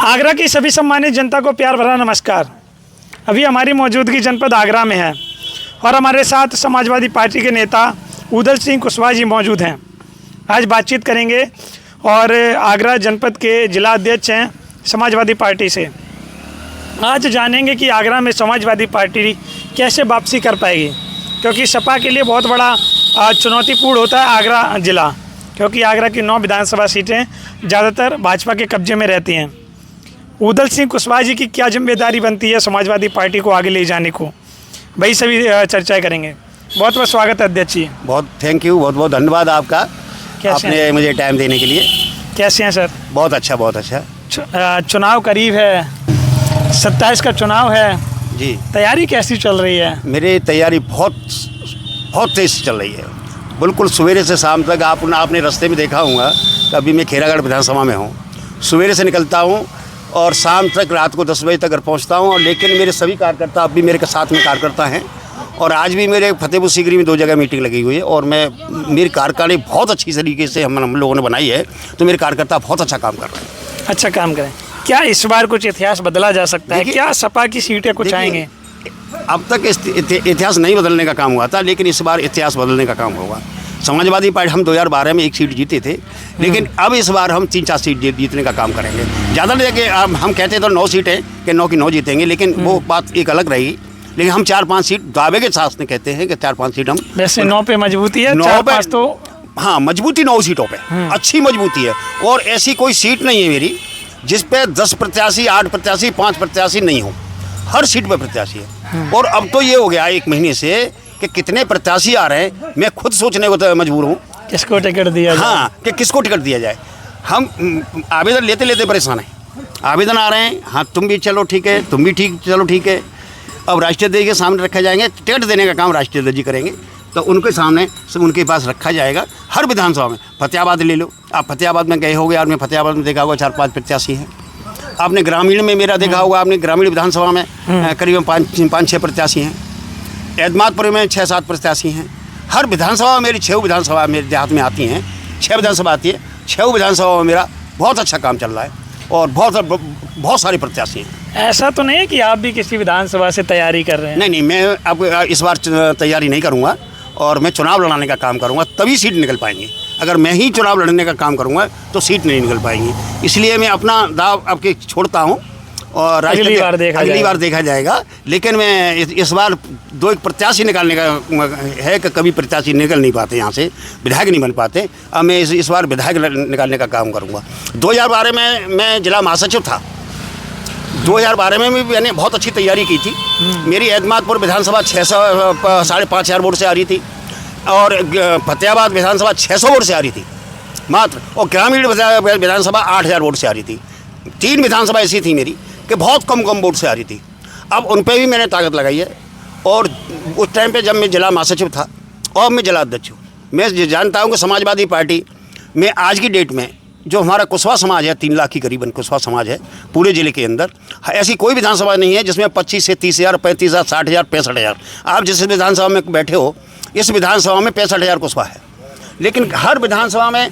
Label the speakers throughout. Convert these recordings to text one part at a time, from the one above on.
Speaker 1: आगरा की सभी सम्मानित जनता को प्यार भरा नमस्कार। अभी हमारी मौजूदगी जनपद आगरा में है और हमारे साथ समाजवादी पार्टी के नेता उदल सिंह कुशवाहा जी मौजूद हैं। आज बातचीत करेंगे और आगरा जनपद के जिला अध्यक्ष हैं समाजवादी पार्टी से। आज जानेंगे कि आगरा में समाजवादी पार्टी कैसे वापसी कर पाएगी, क्योंकि सपा के लिए बहुत बड़ा चुनौतीपूर्ण होता है आगरा ज़िला, क्योंकि आगरा की 9 विधानसभा सीटें ज़्यादातर भाजपा के कब्जे में रहती हैं। उदल सिंह कुशवाहा जी की क्या जिम्मेदारी बनती है समाजवादी पार्टी को आगे ले जाने को, वही सभी चर्चाएं करेंगे। बहुत बहुत स्वागत है अध्यक्ष जी।
Speaker 2: बहुत थैंक यू, बहुत बहुत धन्यवाद आपका, आपने मुझे टाइम देने के लिए।
Speaker 1: कैसे हैं सर?
Speaker 2: बहुत अच्छा, बहुत अच्छा।
Speaker 1: चुनाव करीब है, 27 का चुनाव है
Speaker 2: जी।
Speaker 1: तैयारी कैसी चल रही है?
Speaker 2: मेरी तैयारी बहुत तेज चल रही है। बिल्कुल सवेरे से शाम तक आपने रास्ते में देखा होगा। अभी मैं खेरागढ़ विधानसभा में हूँ। सवेरे से निकलता हूँ और शाम तक रात को 10 बजे तक घर पहुँचता हूँ। और लेकिन मेरे सभी कार्यकर्ता अब भी मेरे साथ में कार्यकर्ता हैं। और आज भी मेरे फतेहपुर सीकरी में 2 जगह मीटिंग लगी हुई है और मेरी कार्यकारिणी बहुत अच्छी तरीके से हम लोगों ने बनाई है। तो मेरे कार्यकर्ता बहुत अच्छा काम कर रहे हैं।
Speaker 1: अच्छा काम करें। क्या इस बार कुछ इतिहास बदला जा सकता है? क्या सपा की सीटें कुछ आएंगे?
Speaker 2: अब तक इतिहास नहीं बदलने का काम हुआ था, लेकिन इस बार इतिहास बदलने का काम होगा। समाजवादी पार्टी हम 2012 में 1 सीट जीते थे, लेकिन अब इस बार हम 3-4 सीट जीतने का काम करेंगे। ज़्यादा नहीं कि हम कहते तो 9 सीटें कि 9 की 9 जीतेंगे, लेकिन वो बात एक अलग रहेगी। लेकिन हम 4-5 सीट दावे के साथ में कहते हैं कि 4-5 सीट हम।
Speaker 1: वैसे 9 पे मजबूती है, 4-5 तो
Speaker 2: हाँ मजबूती 9 सीटों पे अच्छी मजबूती है। और ऐसी कोई सीट नहीं है मेरी जिस पे 10 प्रत्याशी, 8 प्रत्याशी, 5 प्रत्याशी नहीं हो। हर सीट पे प्रत्याशी है। और अब तो ये हो गया 1 महीने से कि कितने प्रत्याशी आ रहे हैं, मैं खुद सोचने को तो मजबूर हूँ
Speaker 1: किसको टिकट दिया जाए।
Speaker 2: हाँ, कि किसको टिकट दिया जाए। हम आवेदन लेते लेते परेशान हैं। आवेदन आ रहे हैं, हाँ तुम भी चलो ठीक है, तुम भी चलो ठीक है। अब राष्ट्रीय अध्यक्ष के सामने रखा जाएंगे, टिकट देने का काम राष्ट्रीय अध्यक्ष जी करेंगे। तो उनके सामने सब उनके पास रखा जाएगा। हर विधानसभा में, फतेहाबाद ले लो आप, फतेहाबाद में गए होगे और मैं फतेहाबाद में देखा होगा 4-5 प्रत्याशी हैं। आपने ग्रामीण में मेरा देखा होगा, आपने ग्रामीण विधानसभा में करीबन 5-6 प्रत्याशी हैं। एतमादपुर में 6-7 प्रत्याशी हैं। हर विधानसभा में मेरी 6 विधानसभा मेरे देहात में आती हैं। 6 विधानसभा आती है, 6 विधानसभा में मेरा बहुत अच्छा काम चल रहा है और बहुत सारे प्रत्याशी हैं।
Speaker 1: ऐसा तो नहीं है कि आप भी किसी विधानसभा से तैयारी कर रहे हैं?
Speaker 2: नहीं, मैं अब इस बार तैयारी नहीं करूँगा और मैं चुनाव लड़ाने का काम करूँगा, तभी सीट निकल पाएंगी। अगर मैं ही चुनाव लड़ने का काम करूँगा तो सीट नहीं निकल पाएंगी। इसलिए मैं अपना दाव अब छोड़ता हूँ और अगली बार देखा जाएगा। लेकिन मैं इस बार 2-1 प्रत्याशी निकालने का है कि कभी प्रत्याशी निकल नहीं पाते, यहाँ से विधायक नहीं बन पाते। अब मैं इस बार विधायक निकालने का काम करूँगा। 2012 में मैं जिला महासचिव था। 2012 में भी मैंने बहुत अच्छी तैयारी की थी। मेरी एतमादपुर विधानसभा 5,500 वोट से आ रही थी और फतेहाबाद विधानसभा 600 वोट से आ रही थी मात्र, और ग्रामीण विधानसभा 8,000 वोट से आ रही थी। 3 विधानसभा ऐसी थी मेरी कि बहुत कम वोट से आ रही थी। अब उन पर भी मैंने ताकत लगाई है। और उस टाइम पे जब मैं जिला महासचिव था और मैं जिला अध्यक्ष हूँ, मैं जानता हूँ कि समाजवादी पार्टी में आज की डेट में जो हमारा कुशवाहा समाज है, 3 लाख की करीबन कुशवाहा समाज है पूरे ज़िले के अंदर, ऐसी कोई विधानसभा नहीं है जिसमें 25 से 30,000, 35,000, 60,000, 65,000। आप जिस विधानसभा में बैठे हो, इस विधानसभा में 65,000 कुशवाहा है। लेकिन हर विधानसभा में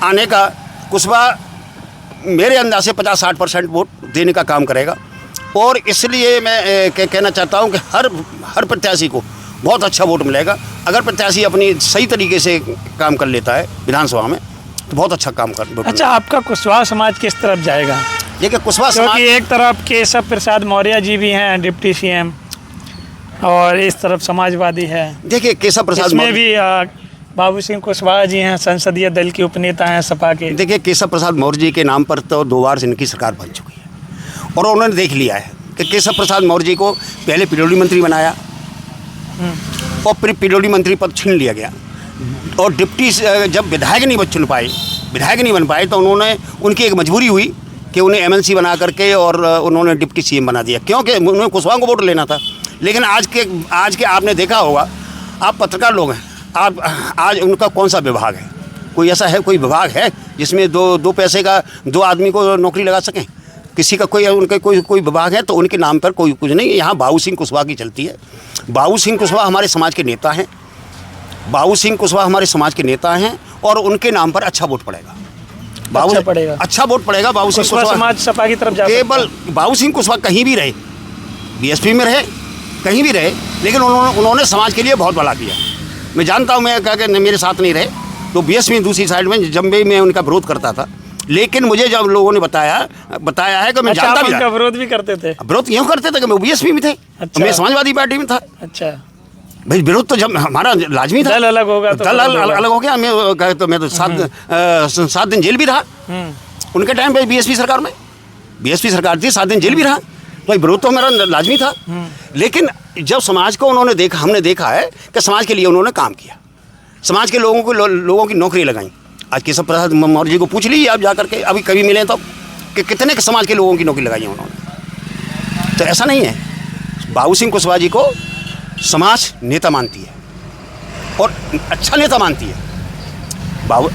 Speaker 2: आने का कुशवाहा मेरे अंदाज से 50-60% वोट देने का काम करेगा। और इसलिए मैं कहना चाहता हूं कि हर प्रत्याशी को बहुत अच्छा वोट मिलेगा। अगर प्रत्याशी अपनी सही तरीके से काम कर लेता है विधानसभा में तो बहुत अच्छा काम कर।
Speaker 1: अच्छा, आपका कुशवाहा समाज किस तरफ जाएगा?
Speaker 2: देखिए कुशवाहा समाज,
Speaker 1: एक तरफ केशव प्रसाद मौर्य जी भी हैं डिप्टी CM और इस तरफ समाजवादी है।
Speaker 2: देखिए केशव प्रसाद
Speaker 1: में भी बाबू सिंह कुशवाहा जी हैं, संसदीय दल के उपनेता हैं सपा के।
Speaker 2: देखिए केशव प्रसाद मौर्य जी के नाम पर तो 2 बार इनकी सरकार बन चुकी है और उन्होंने देख लिया है कि केशव प्रसाद मौर्य जी को पहले पिरोली मंत्री बनाया और फिर पिरोली मंत्री पद छीन लिया गया। और डिप्टी जब विधायक नहीं बन पाए तो उनकी एक मजबूरी हुई कि उन्हें MLC बना करके और उन्होंने डिप्टी CM बना दिया, क्योंकि उन्हें कुशवाहा को वोट लेना था। लेकिन आज के आपने देखा होगा, आप पत्रकार लोग हैं, आप आज उनका कौन सा विभाग है? कोई ऐसा है, कोई विभाग है जिसमें दो पैसे का 2 आदमी को नौकरी लगा सकें? किसी का कोई विभाग है तो उनके नाम पर कोई कुछ नहीं। यहाँ बाबू सिंह कुशवाहा की चलती है। बाबू सिंह कुशवाहा हमारे समाज के नेता हैं। और उनके नाम पर अच्छा वोट पड़ेगा।
Speaker 1: अच्छा पड़ेगा,
Speaker 2: अच्छा वोट पड़ेगा बाबू सिंह
Speaker 1: कुशवाहा
Speaker 2: कुशवाहा।
Speaker 1: समाज सपा की तरफ जा
Speaker 2: केवल बाबू सिंह कुशवाहा कहीं भी रहे, बीएसपी में रहे, कहीं भी रहे, लेकिन उन्होंने समाज के लिए बहुत भला किया। मैं जानता हूँ, मैं क्या कि मेरे साथ नहीं रहे तो बीएसपी दूसरी साइड में जब भी मैं उनका विरोध करता था, लेकिन मुझे जब लोगों ने बताया है कि मैं जानता भी था।
Speaker 1: विरोध भी करते थे?
Speaker 2: विरोध यूँ करते थे कि मैं बीएसपी में थे।
Speaker 1: अच्छा।
Speaker 2: मैं समाजवादी पार्टी में था।
Speaker 1: अच्छा
Speaker 2: भाई विरोध तो जब हमारा लाजमी था।
Speaker 1: दल अलग होगा तो
Speaker 2: दल अलग हो गया। मैं तो 7 दिन जेल भी रहा उनके टाइम पे। बीएसपी सरकार थी, 7 दिन जेल भी रहा। तो विरोध तो हमारा लाजमी था। लेकिन जब समाज को हमने देखा है कि समाज के लिए उन्होंने काम किया, समाज के लोगों की नौकरी लगाई। आज केशव प्रसाद मौर्य जी को पूछ लीजिए आप जाकर के, अभी कभी मिले तो, कि कितने समाज के लोगों की नौकरी लगाई है उन्होंने। तो ऐसा नहीं है। बाबू सिंह कुशवाहा जी को समाज नेता मानती है और अच्छा नेता मानती है।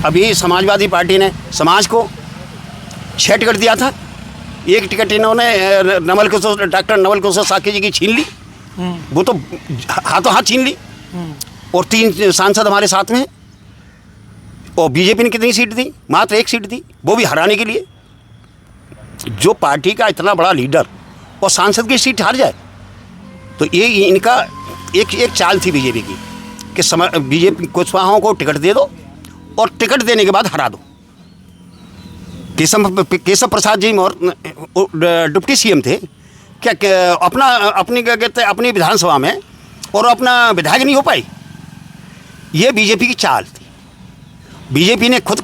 Speaker 2: अभी समाजवादी पार्टी ने समाज को 6 टिकट दिया था। 1 टिकट इन्होंने डॉक्टर नवल किशोर साकी जी की छीन ली, वो तो हाथों हाथ छीन ली। और 3 सांसद हमारे साथ में हैं। और बीजेपी ने कितनी सीट दी? मात्र 1 सीट दी, वो भी हराने के लिए। जो पार्टी का इतना बड़ा लीडर और सांसद की सीट हार जाए, तो ये इनका एक चाल थी बीजेपी की कि बीजेपी कुशवाहाओं को टिकट दे दो और टिकट देने के बाद हरा दो। केशव प्रसाद जी डिप्टी सीएम थे क्या अपनी विधानसभा में, और अपना विधायक नहीं हो पाई। ये बीजेपी की चाल थी। बीजेपी ने खुद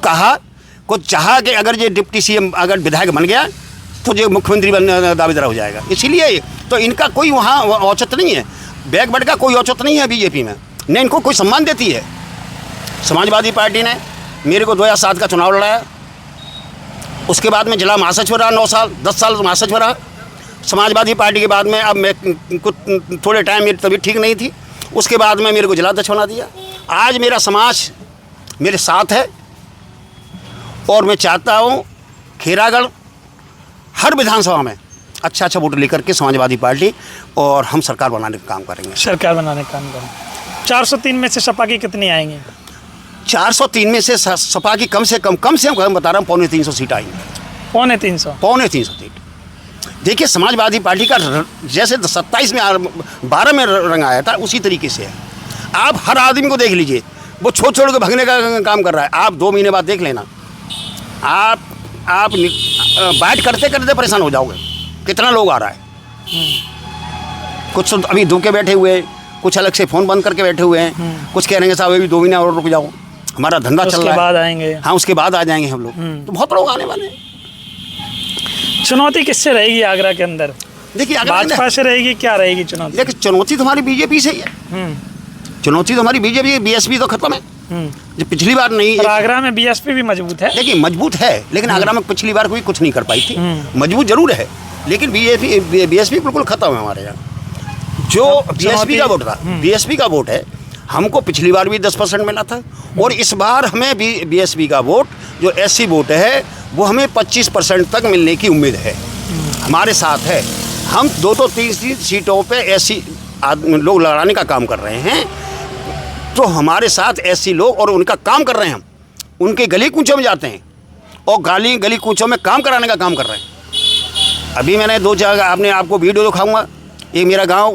Speaker 2: चाहा कि अगर ये डिप्टी सीएम अगर विधायक बन गया तो जो मुख्यमंत्री दावेदार हो जाएगा। इसीलिए तो इनका कोई वहाँ औचित्य नहीं है, बैकवर्ड का कोई औचित्य नहीं है बीजेपी में, न इनको कोई सम्मान देती है। समाजवादी पार्टी ने मेरे को 2007 का चुनाव लड़ाया, उसके बाद में जिला महासचिव रहा 9 साल, 10 साल महासचिव रहा। समाजवादी पार्टी के बाद में अब मैं कुछ थोड़े टाइम मेरी तबीयत ठीक नहीं थी, उसके बाद में मेरे को जिलाध्यक्ष बना दिया। आज मेरा समाज मेरे साथ है और मैं चाहता हूँ खैरागढ़ हर विधानसभा में अच्छा वोट लेकर के समाजवादी पार्टी और हम सरकार बनाने का काम करेंगे।
Speaker 1: 403 में से सपा की कितनी आएंगी?
Speaker 2: 403 में से सपा की कम से कम बता रहा हूँ 250 सीट आएंगी। 350 सीट। देखिए समाजवादी पार्टी का जैसे 27 में 12 में रंग आया था उसी तरीके से है। आप हर आदमी को देख लीजिए, वो छोड़ के भागने का काम कर रहा है। आप 2 महीने बाद देख लेना, आप बाइट करते करते परेशान हो जाओगे, कितना लोग आ रहा है। कुछ तो अभी धूके बैठे हुए हैं, कुछ अलग से फ़ोन बंद करके बैठे हुए हैं, कुछ कह रहे हैं साहब अभी 2 महीने और रुक जाओ, हमारा धंधा चल रहा है,
Speaker 1: उसके बाद आएंगे।
Speaker 2: हाँ उसके बाद आ जाएंगे हम लोग। तो बहुत लोग आने वाले हैं।
Speaker 1: चुनौती किससे रहेगी आगरा के अंदर?
Speaker 2: देखिए
Speaker 1: भाजपा से रहेगी, क्या रहेगी चुनौती?
Speaker 2: देखिए चुनौती तो हमारी बीजेपी से ही है। चुनौती तो हमारी बीजेपी, बीएसपी तो खत्म है। जो पिछली बार नहीं,
Speaker 1: और आगरा में बीएसपी भी मजबूत है।
Speaker 2: देखिए मजबूत है, लेकिन आगरा में पिछली बार कोई कुछ नहीं कर पाई थी। मजबूत जरूर है, लेकिन बीएसपी बिल्कुल खत्म है हमारे यहाँ। जो बीएसपी का वोट था, बीएसपी का वोट है, हमको पिछली बार भी 10% मिला था, और इस बार हमें बीएसपी का वोट जो एससी वोट है वो हमें 25% तक मिलने की उम्मीद है। हमारे साथ है, हम 2-3 सीटों पे एससी लोग लड़ाने का काम कर रहे हैं। तो हमारे साथ एससी लोग और उनका काम कर रहे हैं, हम उनके गली कूचों में जाते हैं और गली कूचों में काम कराने का काम कर रहे हैं। अभी मैंने 2 जगह आपको वीडियो दिखाऊंगा। एक मेरा गांव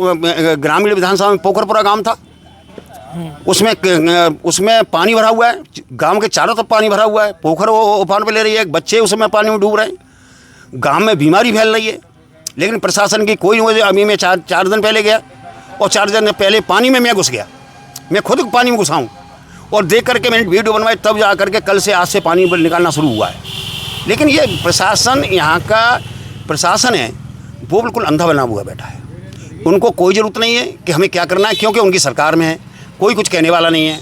Speaker 2: ग्रामीण विधानसभा में पोखरपुरा गांव था, उसमें पानी भरा हुआ है, गांव के चारों तरफ पानी भरा हुआ है, पोखर उफान पे ले रही है, बच्चे उसमें पानी में डूब रहे हैं, गांव में बीमारी फैल रही है। लेकिन प्रशासन की कोई वजह। अभी मैं 4 दिन पहले गया और 4 दिन पहले पानी में मैं घुस गया, मैं खुद पानी में घुसा हूँ, और देख करके मैंने वीडियो बनवाई, तब जा करके कल से आज से पानी निकालना शुरू हुआ है। लेकिन ये प्रशासन, यहाँ का प्रशासन है वो बिल्कुल अंधा बना हुआ बैठा है। उनको कोई ज़रूरत नहीं है कि हमें क्या करना है, क्योंकि उनकी सरकार में है, कोई कुछ कहने वाला नहीं है।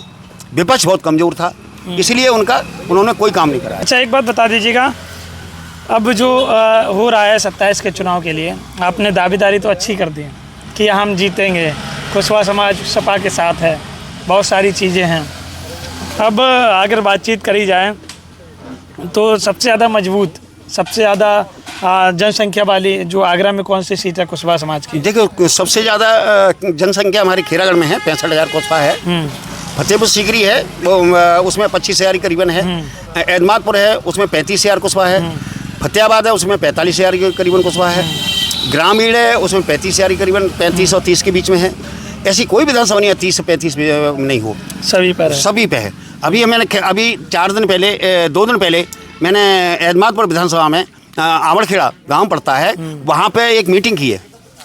Speaker 2: विपक्ष बहुत कमज़ोर था, इसलिए उन्होंने कोई काम नहीं करा।
Speaker 1: अच्छा एक बात बता दीजिएगा, अब जो हो रहा है 27 के चुनाव के लिए, आपने दावेदारी तो अच्छी कर दी कि हम जीतेंगे, कुशवाहा समाज सपा के साथ है, बहुत सारी चीज़ें हैं। अब अगर बातचीत करी जाए तो सबसे ज़्यादा मजबूत, सबसे ज़्यादा जनसंख्या वाली जो आगरा में कौन सी सीट है कुशवाहा समाज की?
Speaker 2: देखो सबसे ज़्यादा जनसंख्या हमारी खैरागढ़ में है, 65,000 कुशवाहा है। फतेहपुर सीकरी है वो उसमें 25,000 करीबन है। एदमादपुर है उसमें 35,000 कुस्बा है। फतेहाबाद है उसमें 45,000 के करीबन कुस्बा है। ग्रामीण है उसमें 35,000 करीबन 35 और 30 के बीच में है। ऐसी कोई विधानसभा नहीं है 30 से 35 नहीं हो,
Speaker 1: सभी पर है।
Speaker 2: सभी पे है। अभी 2 दिन पहले मैंने एदमादपुर विधानसभा में आवड़खेड़ा गांव पड़ता है, वहाँ पे एक मीटिंग की है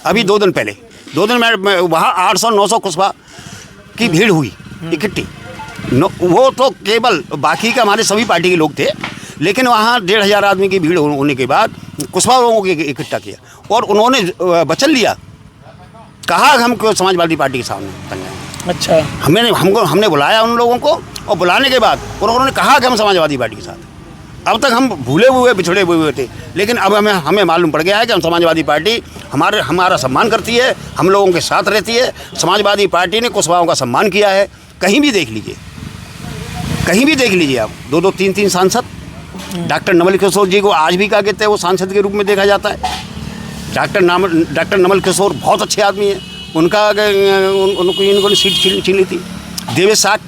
Speaker 2: अभी 2 दिन पहले। 2 दिन में वहाँ 800-900 कुस्बा की भीड़ हुई इकट्ठी। वो तो केवल बाकी का हमारे सभी पार्टी के लोग थे, लेकिन वहाँ 1,500 आदमी की भीड़ होने के बाद कुस्बा लोगों को इकट्ठा किया और उन्होंने वचन लिया, कहा हम समाजवादी पार्टी के सामने बन जाएंगे।
Speaker 1: अच्छा,
Speaker 2: हमने बुलाया उन लोगों को और बुलाने के बाद उन्होंने कहा कि हम समाजवादी पार्टी के साथ। अब तक हम भूले हुए बिछड़े हुए थे, लेकिन अब हमें मालूम पड़ गया है कि हम समाजवादी पार्टी हमारा सम्मान करती है, हम लोगों के साथ रहती है। समाजवादी पार्टी ने कुशवाहों का सम्मान किया है। कहीं भी देख लीजिए आप 2-2, 3-3 सांसद। डॉक्टर नवल किशोर जी को आज भी क्या कहते हैं वो सांसद के रूप में देखा जाता है। डॉक्टर नवल किशोर बहुत अच्छे आदमी हैं, इन्होंने सीट छीन ली थी। देवेश साग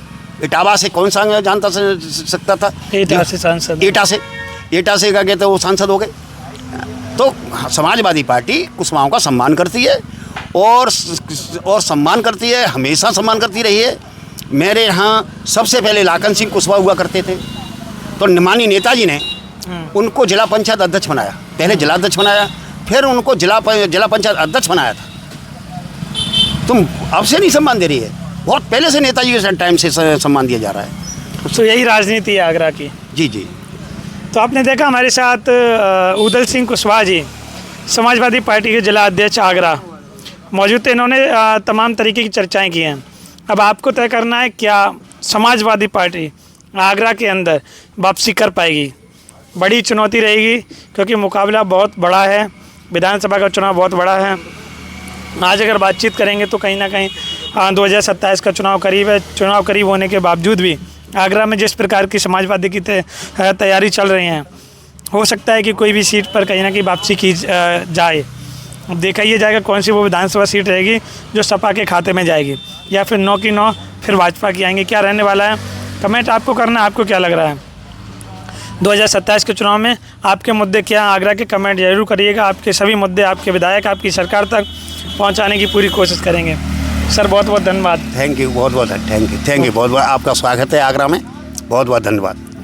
Speaker 2: इटावा से कौन सा जानता सकता था,
Speaker 1: एटा से सांसद,
Speaker 2: एटा से क्या कहते हैं वो सांसद हो गए। तो समाजवादी पार्टी कुशवाहों का सम्मान करती है और सम्मान करती है, हमेशा सम्मान करती रही है। मेरे यहाँ सबसे पहले लाखन सिंह कुशवाहा हुआ करते थे, तो माननीय नेताजी ने उनको जिला पंचायत अध्यक्ष बनाया, पहले जिलाध्यक्ष बनाया, फिर उनको जिला पंचायत अध्यक्ष बनाया था। तुम अब से नहीं सम्मान दे रही है, बहुत पहले से नेताजी के टाइम से सम्मान दिया जा रहा है।
Speaker 1: तो यही राजनीति है आगरा की।
Speaker 2: जी जी।
Speaker 1: तो आपने देखा हमारे साथ उदल सिंह कुशवाहा जी समाजवादी पार्टी के जिला अध्यक्ष आगरा मौजूद थे। इन्होंने तमाम तरीके की चर्चाएं की हैं। अब आपको तय करना है क्या समाजवादी पार्टी आगरा के अंदर वापसी कर पाएगी। बड़ी चुनौती रहेगी क्योंकि मुकाबला बहुत बड़ा है, विधानसभा का चुनाव बहुत बड़ा है। आज अगर बातचीत करेंगे तो कहीं ना कहीं 2027 का चुनाव करीब है। चुनाव करीब होने के बावजूद भी आगरा में जिस प्रकार की समाजवादी की तैयारी चल रही हैं, हो सकता है कि कोई भी सीट पर कहीं ना कहीं वापसी की जाए। देखा ये जाएगा कौन सी वो विधानसभा सीट रहेगी जो सपा के खाते में जाएगी, या फिर 9 की 9 फिर भाजपा की आएंगे। क्या रहने वाला है कमेंट आपको करना है। आपको क्या लग रहा है 2027 के चुनाव में आपके मुद्दे क्या आगरा के, कमेंट जरूर करिएगा। आपके सभी मुद्दे आपके विधायक आपकी सरकार तक पहुंचाने की पूरी कोशिश करेंगे। सर बहुत बहुत धन्यवाद।
Speaker 2: थैंक यू, बहुत बहुत थैंक यू बहुत बहुत आपका स्वागत है आगरा में। बहुत बहुत धन्यवाद।